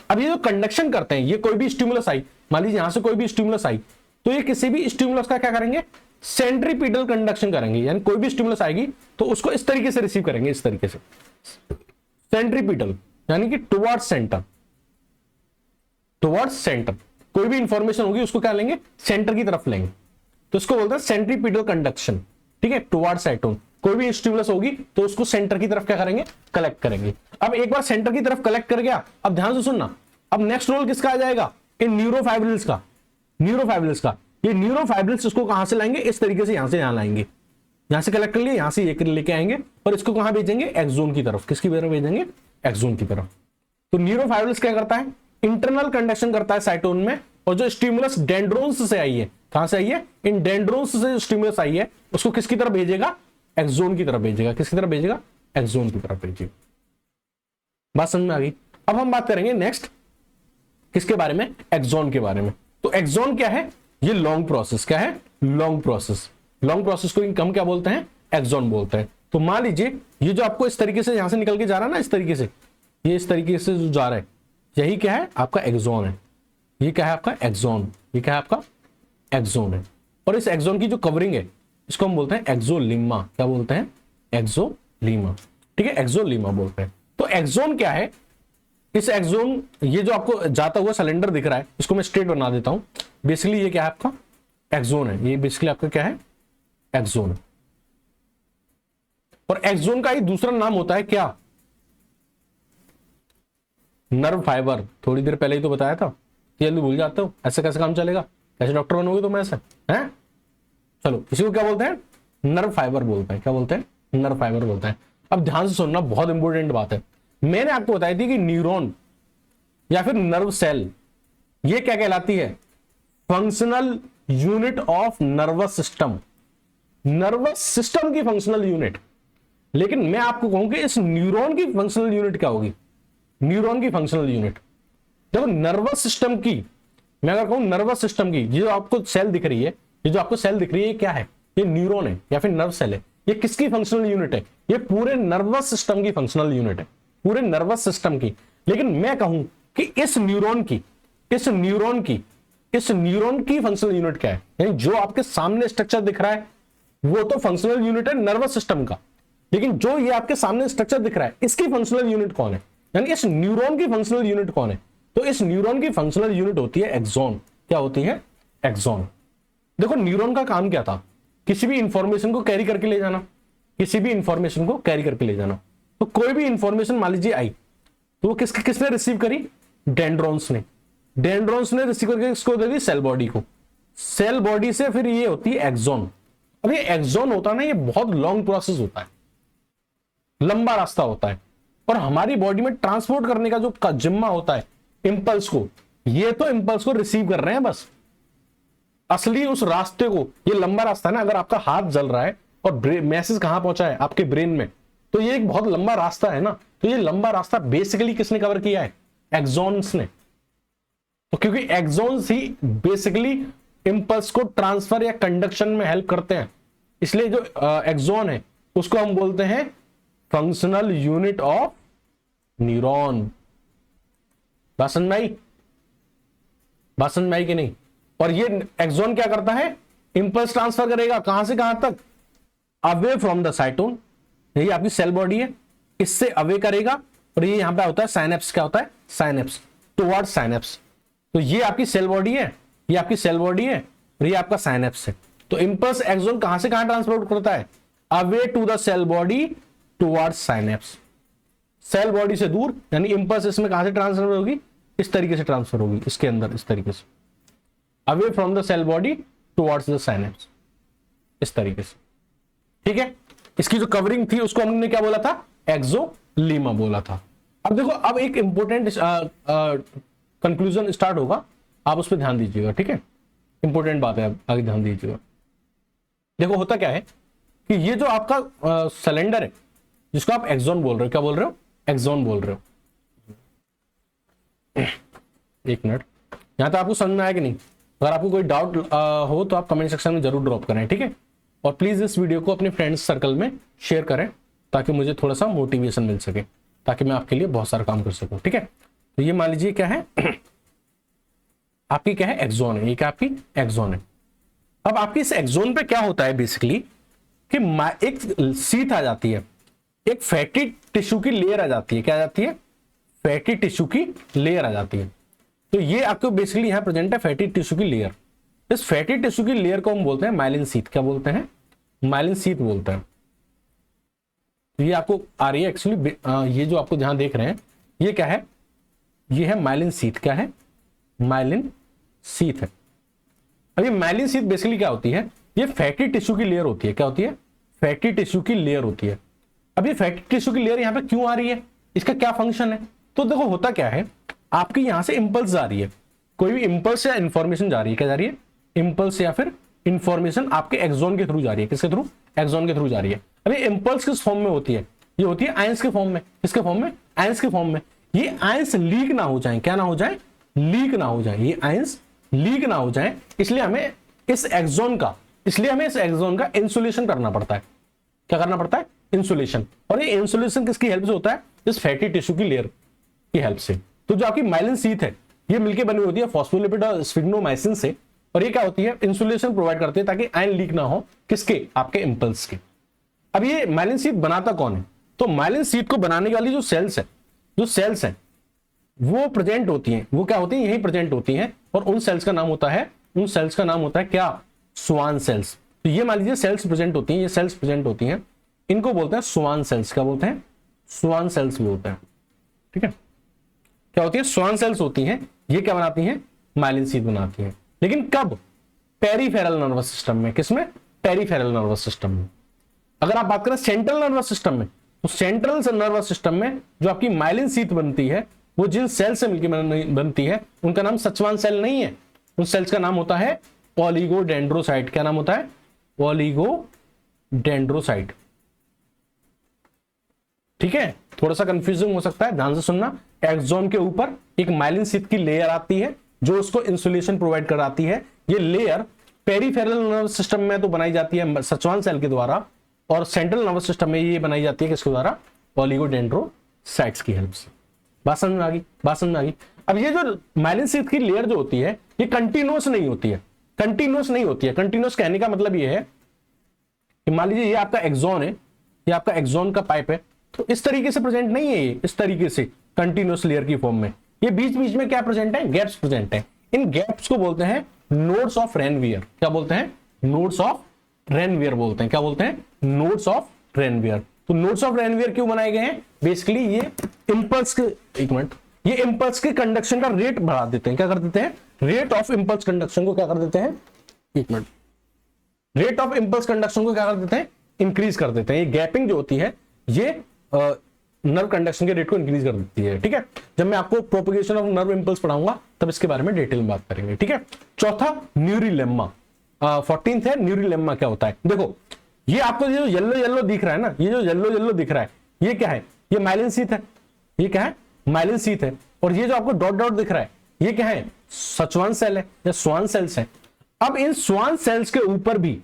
अब ये जो कंडक्शन करते हैं, ये कोई भी स्टिमुलस आई, मान लीजिए यहां से कोई भी स्टिमुलस आई, तो ये किसी भी स्टिमुलस का क्या करेंगे, सेंट्रीपिटल कंडक्शन करेंगे। यानी कोई भी स्टिमुलस आएगी तो उसको इस तरीके से रिसीव करेंगे, इस तरीके से सेंट्रीपिटल, यानी कि टुवर्ड्स सेंटर, टुवर्ड्स सेंटर। कोई भी इंफॉर्मेशन होगी उसको क्या लेंगे, सेंटर की तरफ लेंगे, तो इसको बोलते हैं सेंट्रीपिटल कंडक्शन, ठीक है, टुवर्ड्स साइटोन। कोई भी स्टिमुलस होगी तो उसको सेंटर की तरफ क्या करेंगे, कलेक्ट करेंगे। अब एक बार सेंटर की तरफ कलेक्ट कर गया, अब ध्यान से सुनना, अब नेक्स्ट रोल किसका आ जाएगा, इन न्यूरोफाइब्रिल्स का, न्यूरोफाइब्रिल्स का। ये न्यूरोफाइब्रिल्स इसको कहां से लाएंगे, इस तरीके से यहां से यहां लाएंगे, यहां से कलेक्ट कर लिए, यहां से ये लेके आएंगे और इसको कहां भेजेंगे, एक्सोन की तरफ। किसकी तरफ भेजेंगे, एक्सोन की तरफ। तो न्यूरोफाइब्रिल्स क्या करता है, इंटरनल कंडक्शन करता है साइटोन में, और जो स्टिमुलस डेंड्रोन्स से आई है, कहां से आई है, इन डेंड्रोन्स से जो स्टिमुलस आई है उसको किसकी तरफ भेजेगा, एक्सोन की तरफ भेजेगा। किसकी तरफ भेजेगा, एक्सोन की तरफ भेजेगा। बात समझ में आ गई। अब हम बात करेंगे नेक्स्ट किसके बारे में, एक्सोन के बारे में। तो एक्सोन क्या है, ये लॉन्ग प्रोसेस, क्या है, लॉन्ग प्रोसेस। लॉन्ग प्रोसेस को हम क्या बोलते हैं, एक्सोन बोलते हैं। तो मान लीजिए ये जो आपको इस तरीके से यहां से निकल के जा रहा है ना, इस तरीके से, ये इस तरीके से जो जा रहा है, यही क्या है आपका एक्सॉन है। ये क्या है आपका एक्सॉन, ये क्या है आपका एक्सॉन है। और इस एक्सॉन की जो कवरिंग है इसको हम बोलते हैं एक्सोलीमा। क्या बोलते हैं? एक्सोलीमा। ठीक है, एक्सोलीमा बोलते हैं। तो एक्सॉन क्या है? इस एक्सॉन, ये जो आपको जाता हुआ सिलेंडर दिख रहा है, इसको मैं स्ट्रेट बना देता हूं। बेसिकली ये क्या है आपका एक्सॉन है। ये बेसिकली आपका क्या है? एक्सॉन है। और एक्सॉन का ही दूसरा नाम होता है क्या? Nerve fibre. थोड़ी देर पहले ही तो बताया था, जल्दी भूल जाते हो। ऐसे कैसे काम चलेगा? कैसे डॉक्टर बनोगे तुम ऐसे हैं? चलो, इसी को क्या बोलते हैं? नर्व फाइबर बोलते हैं। क्या बोलते हैं? नर्व फाइबर बोलते हैं। अब ध्यान से सुनना, बहुत इंपॉर्टेंट बात है। मैंने आपको बताई थी कि न्यूरॉन या फिर नर्व सेल, ये क्या कहलाती है? Functional unit of nervous system. Nervous system की फंक्शनल यूनिट। लेकिन मैं आपको कहूं कि इस न्यूरॉन की फंक्शनल यूनिट क्या होगी? न्यूरॉन की फंक्शनल यूनिट, देखो नर्वस सिस्टम की, मैं अगर कहूं नर्वस सिस्टम की, ये जो आपको सेल दिख रही है, ये जो आपको सेल दिख रही है, ये क्या है? ये न्यूरॉन है या फिर नर्व सेल है। ये किसकी फंक्शनल यूनिट है? ये पूरे नर्वस सिस्टम की फंक्शनल यूनिट है, पूरे नर्वस सिस्टम की। लेकिन मैं कहूं कि इस न्यूरॉन की फंक्शनल यूनिट क्या है? यानी जो आपके सामने स्ट्रक्चर दिख रहा है वो तो फंक्शनल यूनिट है नर्वस सिस्टम का, लेकिन जो ये आपके सामने स्ट्रक्चर दिख रहा है इसकी फंक्शनल यूनिट कौन है? यानी इस न्यूरॉन की फंक्शनल यूनिट कौन है? तो इस न्यूरॉन की फंक्शनल यूनिट होती है एक्सॉन। क्या होती है? एक्सॉन। देखो न्यूरॉन का काम क्या था? किसी भी इंफॉर्मेशन को कैरी करके ले जाना, किसी भी इंफॉर्मेशन को कैरी करके ले जाना। तो कोई भी इंफॉर्मेशन मान लीजिए आई, तो वो किसने रिसीव करी? डेंड्रॉन्स ने। डेंड्रॉन्स ने रिसीव करके इसको दे दी सेल बॉडी को। सेल बॉडी से फिर ये होती है एक्सॉन। अब ये एक्सॉन होता है ना, ये बहुत लॉन्ग प्रोसेस होता है, लंबा रास्ता होता है। और हमारी बॉडी में ट्रांसपोर्ट करने का जो जिम्मा होता है इंपल्स को, ये तो इंपल्स को रिसीव कर रहे हैं बस। असली उस रास्ते को, ये लंबा रास्ता है ना, अगर आपका हाथ जल रहा है और मैसेज कहां पहुंचा है? आपके ब्रेन में, तो ये एक बहुत लंबा रास्ता है ना। तो ये लंबा रास्ता बेसिकली किसने कवर किया है? एक्सॉन्स ने। तो क्योंकि एक्सॉन्स ही बेसिकली इंपल्स को ट्रांसफर या कंडक्शन में हेल्प करते हैं, इसलिए जो एक्सॉन है उसको हम बोलते हैं फंक्शनल यूनिट ऑफ न्यूरॉन। बात समझ में आई कि नहीं? और ये एक्सॉन क्या करता है? इंपल्स ट्रांसफर करेगा कहां से कहां तक? Away from the साइटोन। यही आपकी सेल बॉडी है, इससे अवे करेगा। और ये यहां पे होता है साइनेप्स। क्या होता है? Synapse, towards synapse. तो ये आपकी सेल बॉडी है, ये आपकी सेल बॉडी है और ये आपका साइनेप्स है। तो इंपल्स एक्सॉन कहां से कहां ट्रांसपोर्ट करता है? Away to the cell body towards synapse. Cell body से दूर, यानी इंपल्स इसमें कहां से ट्रांसफर होगी? इस तरीके से ट्रांसफर होगी, इसके अंदर इस तरीके से, away from the cell body towards the synapse, इस तरीके से। ठीक है, इसकी जो कवरिंग थी उसको हमने क्या बोला था? एक्सोलीमा बोला था। अब देखो, अब एक इंपॉर्टेंट कंक्लूजन स्टार्ट होगा, आप उस पर ध्यान दीजिएगा। ठीक है, इंपॉर्टेंट बात है, आगे ध्यान दीजिएगा। देखो होता क्या है कि ये जो आपका सिलेंडर है जिसको आप एक्सॉन बोल रहे हो, क्या बोल रहे हो? एक्सॉन बोल रहे हो। एक मिनट, यहां तक आपको समझ में आया कि नहीं? अगर आपको कोई डाउट हो तो आप कमेंट सेक्शन में जरूर ड्रॉप करें। ठीक है, और प्लीज इस वीडियो को अपने फ्रेंड्स सर्कल में शेयर करें ताकि मुझे थोड़ा सा मोटिवेशन मिल सके, ताकि मैं आपके लिए बहुत सारा काम कर सकूं। ठीक है, तो ये मान लीजिए क्या है आपकी, क्या है? एक्सॉन है। ये क्या आपकी एक्सॉन है। अब आपकी इस एक्सॉन पे क्या होता है बेसिकली कि एक सीथ आ जाती है, एक फैटी टिश्यू की लेयर आ जाती है। क्या आ जाती है? फैटी टिश्यू की लेयर आ जाती है। तो ये आपको बेसिकली यहां प्रेजेंट है फैटी टिश्यू की लेयर। इस फैटी टिश्यू की लेयर को हम बोलते हैं माइलिन सीथ। क्या बोलते हैं? माइलिन सीथ बोलते हैं। तो ये आपको आ रही है एक्चुअली, ये जो आपको जहां देख रहे हैं ये क्या है? ये है माइलिन सीथ। क्या है? माइलिन सीथ है। अब ये माइलिन सीथ बेसिकली क्या होती है? ये फैटी टिश्यू की लेयर होती है। क्या होती है? फैटी टिश्यू की लेयर होती है। अब ये फैटी टिश्यू की लेयर यहां पे क्यों आ रही है? इसका क्या फंक्शन है? तो देखो होता क्या है, आपकी यहां से इंपल्स जा रही है, कोई भी इंपल्स या इंफॉर्मेशन जा रही है। क्या जा रही है? इंपल्स या फिर इंफॉर्मेशन आपके एक्सॉन के थ्रू जा रही है। किसके थ्रू? एक्सॉन के थ्रू जा रही है। अब ये इंपल्स किस फॉर्म में होती है? ये होती है आयंस के फॉर्म में। किसके फॉर्म में? आयंस के फॉर्म में। ये आयंस लीक ना हो जाए। क्या ना हो जाए? लीक ना हो जाए। ये आयंस लीक ना हो जाए, इसलिए हमें इस एक्सॉन का इंसुलेशन करना पड़ता है। क्या करना पड़ता है? इंसुलेशन, और ये इंसुलेशन किसकी हेल्प से होता है? इस फैटी टिश्यू की लेयर की हेल्प से। तो जो आपकी माइलिन शीथ है ये मिलकर बनी होती है फॉस्फोलिपिड और स्फिग्नोमाइसिन से, और ये क्या होती है? इंसुलेशन प्रोवाइड करती है ताकि आयन लीक ना हो, किसके? आपके इंपल्स के। अब ये माइलिन शीथ बनाता कौन है? तो माइलिन शीथ को बनाने वाली जो सेल्स है वो प्रेजेंट होती हैं, वो क्या होती हैं? यही प्रेजेंट होती हैं, और उन सेल्स का नाम होता है क्या? Schwann cells. तो ये मान लीजिए सेल्स प्रेजेंट होती हैं, ये सेल्स प्रेजेंट होती हैं, इनको बोलते हैं स्वान सेल्स। क्या बोलते हैं? स्वान सेल्स बोलते हैं। ठीक है, क्या होती है? स्वान सेल्स होती हैं। ये क्या बनाती हैं? माइलिन शीथ बनाती हैं। लेकिन कब? पेरीफेरल नर्वस सिस्टम में। किसमें? पेरीफेरल नर्वस सिस्टम में। अगर आप बात करें सेंट्रल नर्वस सिस्टम में, तो सेंट्रल नर्वस सिस्टम में जो आपकी माइलिन शीथ बनती है वो जिन सेल से मिलकर बनती है उनका नाम सचवान सेल नहीं है, उन सेल्स का नाम होता है ओलिगोडेंड्रोसाइट। क्या नाम होता है? ओलिगोडेंड्रोसाइट। ठीक है, थोड़ा सा कंफ्यूजिंग हो सकता है, ध्यान से सुनना। एक्सोन के ऊपर एक माइलिन शीथ की लेयर आती है जो उसको इंसुलेशन प्रोवाइड कराती है। ये लेयर पेरीफेरल नर्वस सिस्टम में तो बनाई जाती है सचवान सेल के द्वारा, और सेंट्रल नर्वस सिस्टम में ये बनाई जाती है किसके द्वारा? ओलिगोडेंड्रोसाइट्स की हेल्प से। बात समझ में आ गई? अब ये जो माइलिन शीथ की लेयर जो होती है ये कंटिन्यूअस नहीं होती है। कंटिन्यूअस कहने का मतलब ये है कि मान लीजिए ये आपका एक्सोन है, ये आपका एक्सोन का पाइप है, तो इस तरीके से प्रेजेंट नहीं है ये, इस तरीके से कंटिन्यूअस लेयर की फॉर्म में। ये बीच बीच में क्या प्रेजेंट है? गैप्स प्रेजेंट है। इन गैप्स को बोलते हैं नोड्स ऑफ रेनवियर। क्या बोलते हैं? नोड्स ऑफ रेनवियर बोलते हैं। क्या बोलते हैं? Nodes of Ranvier. तो नोड्स ऑफ रेनवियर क्यों बनाए गए हैं? बेसिकली ये इंपल्स के, एक मिनट, ये इंपल्स के कंडक्शन का रेट बढ़ा देते हैं। क्या कर देते हैं? रेट ऑफ इंपल्स कंडक्शन को क्या कर देते हैं? एक minute, rate of impulse conduction को क्या कर देते हैं? इंक्रीज कर देते हैं। ये गैपिंग जो होती है ये नर्व कंडक्शन के रेट को इंक्रीज कर देती है। ठीक है, जब मैं आपको प्रोपगेशन ऑफ नर्व इंपल्स पढ़ाऊंगा तब इसके बारे में डिटेल में बात करेंगे। ठीक है, चौथा न्यूरिलेम्मा, 14th है न्यूरिलेम्मा। क्या होता है? देखो, ये आपको जो येलो येलो दिख रहा है ना, ये जो येलो येलो दिख रहा है ये क्या है? ये माइलिन शीथ है। ये क्या है? माइलिन शीथ है। और ये जो आपको डॉट डॉट दिख रहा है ये क्या है? सचवान सेल है या स्वान सेल्स है। अब इन स्वान सेल्स के ऊपर भी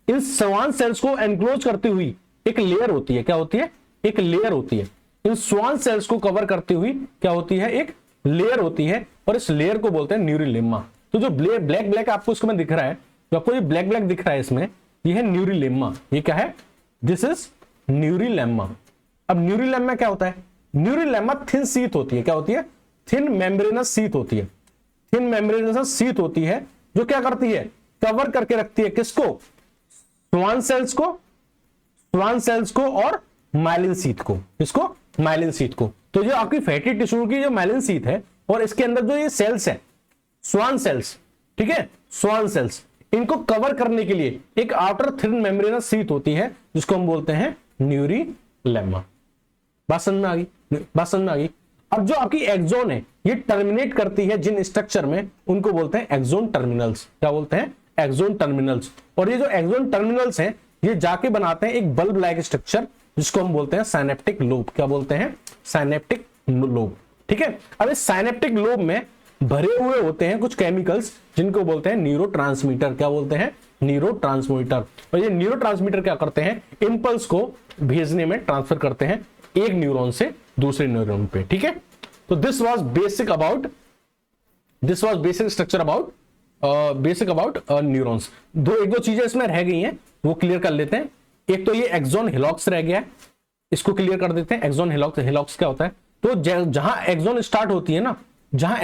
इन स्वान सेल्स को एनक्लोज करती हुई एक लेयर होती है। क्या होती है? एक लेयर होती है। इन स्वान सेल्स को कवर करती हुई क्या होती है? एक लेयर होती है, और इस लेयर को बोलते हैं न्यूरिलेम्मा। तो जो ब्लैक ब्लैक आपको इसमें दिख रहा है, जो आपको ये ब्लैक ब्लैक दिख रहा है इसमें, ये है न्यूरिलेम्मा। ये क्या है? This is neurilemma. अब न्यूरिलेम्मा क्या होता है? न्यूरिलेम्मा थिन शीथ होती है। क्या होती है? थिन मेम्ब्रेनस शीथ होती है। थिन मेम्ब्रेनस शीथ होती है जो क्या करती है? कवर करके रखती है किसको? स्वान सेल्स को और माइलिन शीथ को। इसको माइलिन शीथ को। तो जो आपकी फैटी टिश्यू की जो माइलिन शीथ है और इसके अंदर जो ये सेल्स है स्वान सेल्स, ठीक है, स्वान सेल्स, इनको कवर करने के लिए एक आउटर थिन मेम्ब्रेनस शीथ होती है जिसको हम बोलते हैं न्यूरिलेम्मा। बात समझ में आ गई? अब जो आपकी एक्सोन है ये टर्मिनेट करती है जिन स्ट्रक्चर में, उनको बोलते हैं एक्सोन टर्मिनल्स। क्या बोलते हैं? Axon terminals. और ये जो एक्सोन टर्मिनल्स हैं ये जाके बनाते हैं एक बल्ब लाइक स्ट्रक्चर जिसको हम बोलते हैं साइनेप्टिक लोब। क्या बोलते हैं? Synaptic lobe. ठीक है, अब इस साइनेप्टिक लोब में भरे हुए होते हैं कुछ केमिकल्स जिनको बोलते हैं न्यूरोट्रांसमीटर। क्या बोलते हैं? न्यूरोट्रांसमीटर। और ये न्यूरोट्रांसमीटर क्या करते हैं? इंपल्स को भेजने में ट्रांसफर करते हैं एक न्यूरॉन से दूसरे न्यूरॉन पे। ठीक है, तो this was basic structure about neurons. एक दो चीजें इसमें रह गई हैं वो क्लियर कर लेते हैं। एक तो ये एक्सोन हिलॉक्स रह गया है, इसको क्लियर कर देते हैं। एक्सोन हिलॉक्स क्या होता है? तो जहां एक्सोन स्टार्ट होती है ना, जहां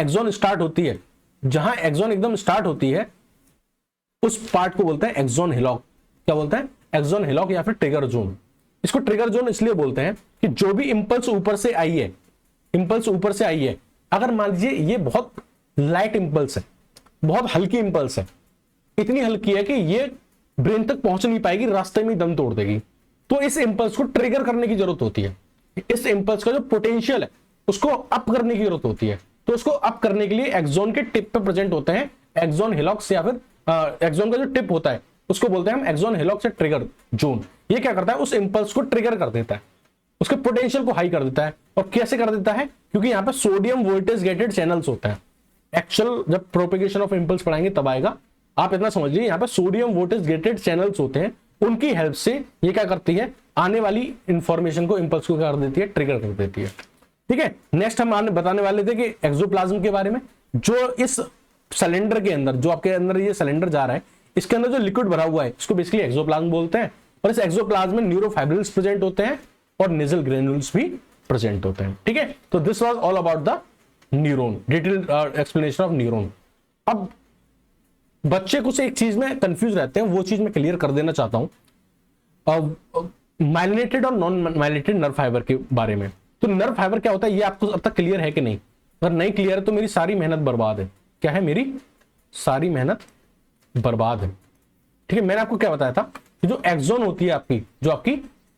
एक्सोन एकदम स्टार्ट होती है उस पार्ट को बोलते हैं एक्सोन हिलॉक। क्या बोलते हैं? एक्सोन हिलॉक या फिर ट्रिगर जोन। इसको ट्रिगर जोन इसलिए बोलते हैं कि जो भी इंपल्स ऊपर से आई है, अगर मान लीजिए ये बहुत लाइट इंपल्स है, बहुत हल्की इंपल्स है, इतनी हल्की है कि ये ब्रेन तक पहुंच नहीं पाएगी, रास्ते में दम तोड़ देगी, तो इस इंपल्स को ट्रिगर करने की जरूरत होती है। इस इंपल्स का जो पोटेंशियल है उसको अप करने की जरूरत होती है। तो उसको अप करने के लिए एक्सोन के टिप पे प्रेजेंट होते हैं एक्सोन हिलॉक्स, या फिर एक्सोन का जो टिप होता है उसको बोलते हैं हम एक्सोन हिलॉक्स या ट्रिगर जोन। ये क्या करता है? उस इंपल्स को ट्रिगर कर देता है, उसके पोटेंशियल को हाई कर देता है। और कैसे कर देता है? क्योंकि यहाँ पे सोडियम वोल्टेज गेटेड चैनल्स होते हैं। एक्चुअल जब प्रोपेगेशन ऑफ इंपल्स पढ़ाएंगे तब आएगा, आप इतना समझ लीजिए। यहाँ पे सोडियम वोल्टेज गेटेड चैनल्स होते हैं, उनकी हेल्प से ये क्या करती है? आने वाली इंफॉर्मेशन को, इंपल्स को कर देती है, ट्रिगर कर देती है। ठीक है, नेक्स्ट हम बताने वाले थे कि एक्सोप्लाज्म के बारे में। जो इस सिलेंडर के अंदर, जो आपके अंदर ये सिलेंडर जा रहा है, इसके अंदर जो लिक्विड भरा हुआ है इसको बेसिकली एक्सोप्लाज्म बोलते हैं। और इस एक्सोप्लाज्म में न्यूरोफाइब्रिल्स प्रेजेंट होते हैं और नेजल ग्रेन्यूल्स भी प्रेजेंट होते हैं। ठीक है, तो this was all about the neuron, detailed explanation of neuron. अब बच्चे कुछ एक चीज में कंफ्यूज रहते हैं, वो चीज मैं क्लियर कर देना चाहता हूं माइलिनेटेड और नॉन माइलिनेटेड नर्व फाइबर के बारे में। तो नर्व फाइबर क्या होता है ये आपको अब तक क्लियर है कि नहीं? अगर नहीं क्लियर है तो मेरी सारी मेहनत बर्बाद है। क्या है? मेरी सारी मेहनत बर्बाद है। ठीक है, मैंने आपको क्या बताया था कि जो एक्सोन होती है आपकी, जो आपकी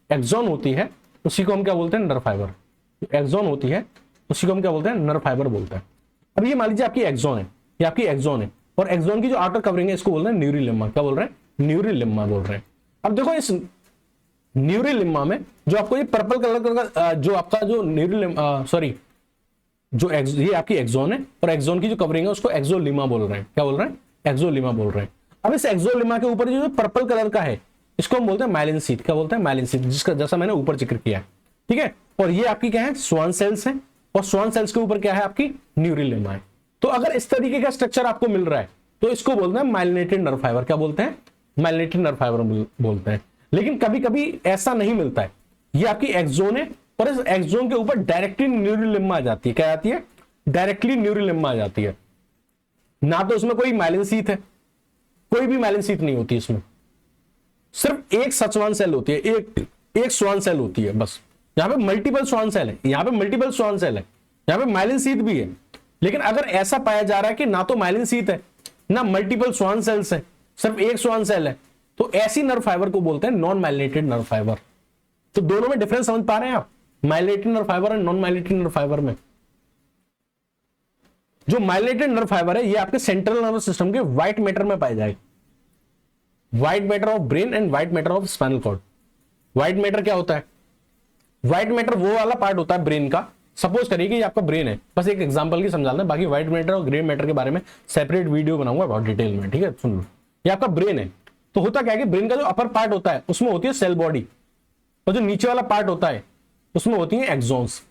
एक्सोन होती है उसी को हम क्या बोलते हैं? Nerve fibre. एक्सोन होती है उसी को हम क्या बोलते हैं? नर्व फाइबर बोलते हैं। अब ये मान लीजिए आपकी एक्सोन है, ये आपकी एक्सोन है, और एक्सोन की जो आउटर कवरिंग है इसको बोल रहे हैं न्यूरिलिम्मा। क्या बोल रहे हैं? न्यूरिलिम्मा बोल रहे हैं। अब देखो इस न्यूरिलिम्मा में जो आपको ये पर्पल कलर का जो आपका जो न्यूरिलिम्मा, सॉरी, जो ये आपकी एक्सोन है और एक्सोन की जो कवरिंग है उसको एक्सोलिमा बोल रहे हैं। क्या बोल रहे हैं? एक्सोलिमा बोल रहे हैं। अब इस एक्सोलिमा के ऊपर जो पर्पल कलर का है इसको हम बोलते हैं माइलिन शीथ। क्या बोलते हैं? माइलिन शीथ, जिसका जैसा मैंने ऊपर जिक्र किया है। ठीक है, और ये आपकी क्या है? स्वान सेल्स है, और स्वान सेल्स के ऊपर क्या है? आपकी न्यूरिलिम्मा है। तो अगर इस तरीके का स्ट्रक्चर आपको मिल रहा है तो इसको बोलते हैं माइलिनेटेड नर्व फाइबर। क्या बोलते हैं? माइलिनेटेड नर्व फाइबर बोलते हैं। लेकिन कभी कभी ऐसा नहीं मिलता है, ये आपकी एक्सोन है और इस एक्सोन के ऊपर डायरेक्टली न्यूरिलिम्मा आ जाती है। क्या आती है? डायरेक्टली न्यूरिलिम्मा आ जाती है। ना तो उसमें कोई माइलिन शीथ है, कोई भी माइलिन शीथ नहीं होती इसमें, सिर्फ एक सचवान सेल होती है, एक स्वान सेल होती है बस। यहां पे मल्टीपल स्वान सेल है, यहां पे मल्टीपल स्वान सेल है, यहां पे माइलिन शीथ भी है। लेकिन अगर ऐसा पाया जा रहा है कि ना तो माइलिन शीथ है ना मल्टीपल स्वान सेल्स है, सिर्फ एक स्वान सेल है, तो ऐसी नर्व फाइबर को बोलते हैं नॉन माइलिनेटेड नर्व फाइबर। तो दोनों में डिफरेंस समझ पा रहे हैं आप? माइलिनेटेड नर्व फाइबर और नॉन माइलिनेटेड नर्व फाइबर में जो माइलिनेटेड नर्व फाइबर है ये आपके सेंट्रल नर्वस सिस्टम के व्हाइट मैटर में पाए जाएगा। White matter of brain and white matter of spinal cord. White matter क्या होता है? व्हाइट मैटर वो वाला पार्ट होता है ब्रेन का, सपोज करिए कि ये आपका ब्रेन है, बस एक एग्जांपल की समझा दें, बाकी व्हाइट मैटर और ग्रे मैटर के बारे में सेपरेट वीडियो बनाऊंगा बहुत डिटेल में। ठीक है, सुन लो, ये आपका ब्रेन है। तो होता क्या है कि ब्रेन का जो अपर पार्ट होता है उसमें होती है सेल बॉडी, और जो नीचे वाला पार्ट होता है उसमें होती है एक्सोन्स।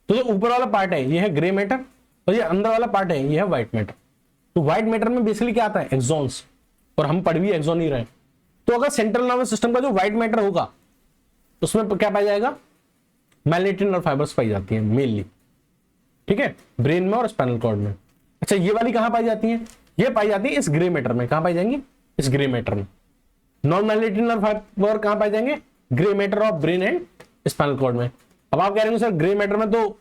तो जो ऊपर वाला पार्ट है ये है ग्रे मैटर, और ये अंदर वाला पार्ट है ये है व्हाइट मैटर। तो व्हाइट मैटर में बेसिकली क्या आता है? एक्सोन्स, और हम पढ़ भी एक्सोन ही रहे। तो अगर सेंट्रल नर्वस सिस्टम का जो व्हाइट मैटर होगा उसमें क्या पाया जाएगा? माइलिनेटेड नर्व फाइबर्स पाई जाती है मेनली। ठीक है, ब्रेन में और स्पाइनल कॉर्ड में। अच्छा, ये वाली कहां पाई जाती है? ये पाई जाती है इस ग्रे मैटर में। कहां पाई जाएंगी? इस ग्रे मैटर में। नॉन माइलिनेटेड नर्व फाइबर कहां पाए जाएंगे? Grey matter of brain and spinal cord में। अब आप कह रहे हो सर ग्रे मैटर में तो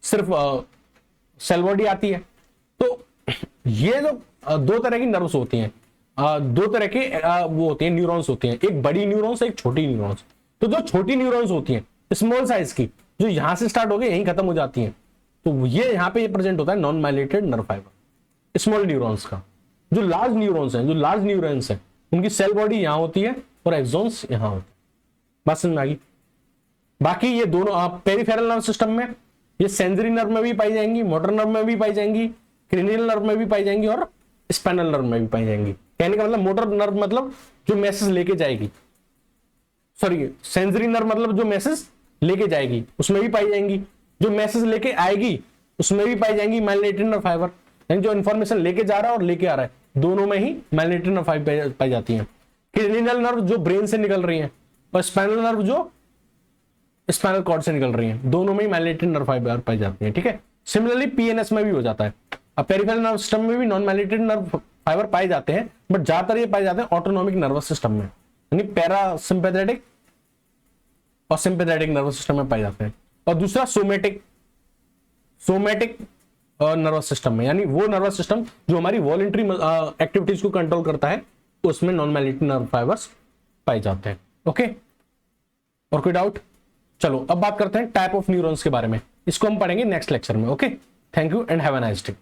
सिर्फ सेल बॉडी आती है। तो ये जो दो तरह की नर्व्स होती हैं, दो तरह के वो होती हैं, न्यूरॉन्स होती हैं, एक बड़ी न्यूरॉन्स, एक छोटी न्यूरॉन्स। तो जो छोटी न्यूरॉन्स होती हैं स्मॉल साइज की, जो यहां से स्टार्ट हो गई यहीं खत्म हो जाती हैं, तो ये यहां पे ये प्रेजेंट होता है non myelinated nerve fibre small neurons का। जो लार्ज न्यूरॉन्स हैं, जो लार्ज न्यूरॉन्स हैं, उनकी सेल बॉडी यहां होती है और एक्सोन्स यहां होते हैं। बात समझ में आ गई? बाकी ये दोनों पेरिफेरल नर्व सिस्टम में ये सेंसरी नर्व में भी पाई जाएंगी, मोटर नर्व में भी पाई जाएंगी, क्रेनियल नर्व में भी पाई जाएंगी और स्पाइनल नर्व में भी पाई जाएंगी। कहने का मतलब मोटर नर्व मतलब जो मैसेज लेके जाएगी, सॉरी सेंसरी नर्व मतलब जो मैसेज लेके जाएगी उसमें भी पाई जाएंगी, जो मैसेज लेके आएगी उसमें भी पाई जाएंगी माइलिनेटेड नर्व फाइबर। यानी जो इंफॉर्मेशन लेके जा रहा है और लेके आ रहा है दोनों में ही माइलिनेटेड नर्व फाइबर पाई जाती है। क्रेनियल नर्व जो ब्रेन से निकल रही है और स्पाइनल नर्व जो स्पाइनल कॉर्ड से निकल रही है, दोनों में ही माइलिनेटेड नर्व फाइबर पाई जाती है। ठीक है, सिमिलरली पीएनएस में भी हो जाता है। अब पेरिफेरल नर्व सिस्टम में भी नॉन माइलिनेटेड नर्व फाइबर पाए जाते हैं, बट ज्यादातर ये पाए जाते हैं ऑटोनॉमिक नर्वस सिस्टम में, यानी पैरासिम्पैथेटिक और सिंपैथेटिक नर्वस सिस्टम में पाए जाते हैं। और दूसरा सोमैटिक नर्वस सिस्टम में, यानी वो नर्वस सिस्टम जो हमारी वॉलंटरी एक्टिविटीज को कंट्रोल करता है, उसमें नॉन माइलिनेटेड नर्व फाइबर्स पाए जाते हैं। ओके, और कोई डाउट? चलो अब बात करते हैं टाइप ऑफ न्यूरॉन्स के बारे में, इसको हम पढ़ेंगे नेक्स्ट लेक्चर में। Okay, thank you and have a nice day.